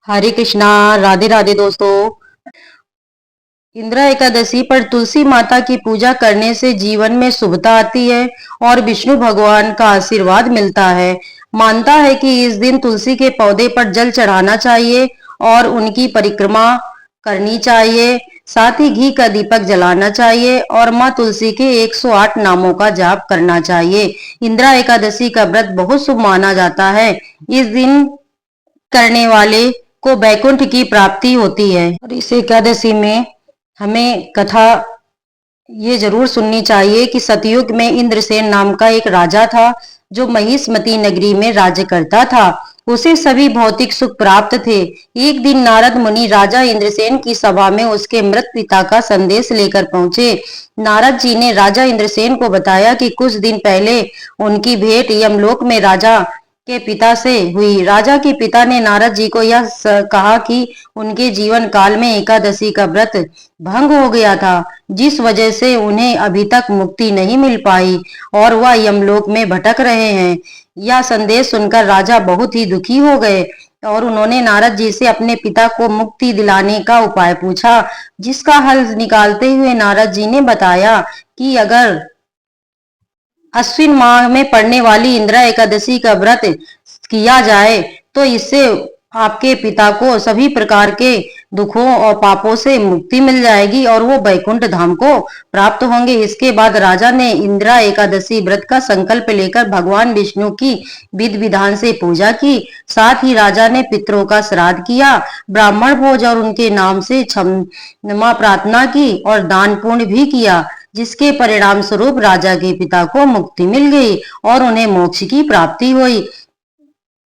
हरे कृष्णा। राधे राधे दोस्तों। इंदिरा एकादशी पर तुलसी माता की पूजा करने से जीवन में शुभता आती है और विष्णु भगवान का आशीर्वाद मिलता है। मानता है कि इस दिन तुलसी के पौधे पर जल चढ़ाना चाहिए और उनकी परिक्रमा करनी चाहिए। साथ ही घी का दीपक जलाना चाहिए और माँ तुलसी के 108 नामों का जाप करना चाहिए। इंदिरा एकादशी का व्रत बहुत शुभ माना जाता है। इस दिन करने वाले को वैकुंठ की प्राप्ति होती है और इस एकादशी में हमें कथा ये जरूर सुननी चाहिए कि सतयुग में इंद्रसेन नाम का एक राजा था जो महिष्मती नगरी में राज्य करता था। उसे सभी भौतिक सुख प्राप्त थे। एक दिन नारद मुनि राजा इंद्रसेन की सभा में उसके मृत पिता का संदेश लेकर पहुंचे। नारद जी ने राजा इंद्रसेन को बताया कि कुछ दिन पहले उनकी भेंट यमलोक में राजा के पिता से हुई। राजा के पिता ने नारद जी को यह कहा कि उनके जीवन काल में एकादशी का व्रत भंग हो गया था, जिस वजह से उन्हें अभी तक मुक्ति नहीं मिल पाई और वह यमलोक में भटक रहे हैं। यह संदेश सुनकर राजा बहुत ही दुखी हो गए और उन्होंने नारद जी से अपने पिता को मुक्ति दिलाने का उपाय पूछा, जिसका हल निकालते हुए नारद जी ने बताया कि अगर अश्विन माह में पड़ने वाली इंदिरा एकादशी का व्रत किया जाए तो इससे आपके पिता को सभी प्रकार के दुखों और पापों से मुक्ति मिल जाएगी और वो बैकुंठ धाम को प्राप्त होंगे। इसके बाद राजा ने इंदिरा एकादशी व्रत का संकल्प लेकर भगवान विष्णु की विधि विधान से पूजा की। साथ ही राजा ने पितरों का श्राद्ध किया, ब्राह्मण भोज और उनके नाम से क्षमा प्रार्थना की और दान पुण्य भी किया, जिसके परिणाम स्वरूप राजा के पिता को मुक्ति मिल गई और उन्हें मोक्ष की प्राप्ति हुई।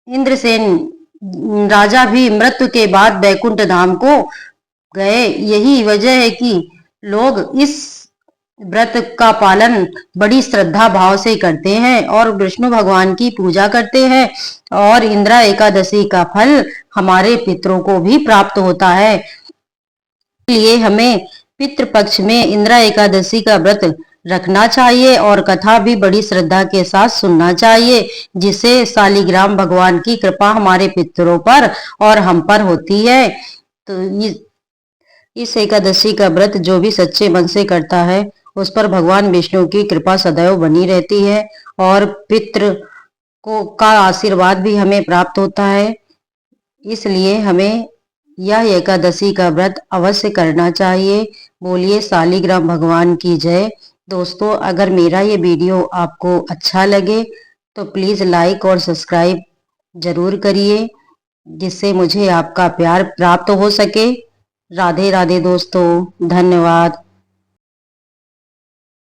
इंद्रसेन राजा भी मृत्यु के बाद बैकुंठ धाम को गए। यही वजह है कि लोग इस व्रत का पालन बड़ी श्रद्धा भाव से करते हैं और विष्णु भगवान की पूजा करते हैं और इंदिरा एकादशी का फल हमारे पितरों को भी प्राप्त होता है। इसलिए हमें पितृपक्ष में इंदिरा एकादशी का व्रत रखना चाहिए और कथा भी बड़ी श्रद्धा के साथ सुनना चाहिए, जिससे शालिग्राम भगवान की कृपा हमारे पितरों पर और हम पर होती है। तो इस एकादशी का व्रत जो भी सच्चे मन से करता है उस पर भगवान विष्णु की कृपा सदैव बनी रहती है और पितृ को का आशीर्वाद भी हमें प्राप्त होता है। इसलिए हमें यह एकादशी का व्रत अवश्य करना चाहिए। बोलिए शालिग्राम भगवान की जय। दोस्तों, अगर मेरा ये वीडियो आपको अच्छा लगे तो प्लीज़ लाइक और सब्सक्राइब जरूर करिए, जिससे मुझे आपका प्यार प्राप्त हो सके। राधे राधे दोस्तों, धन्यवाद।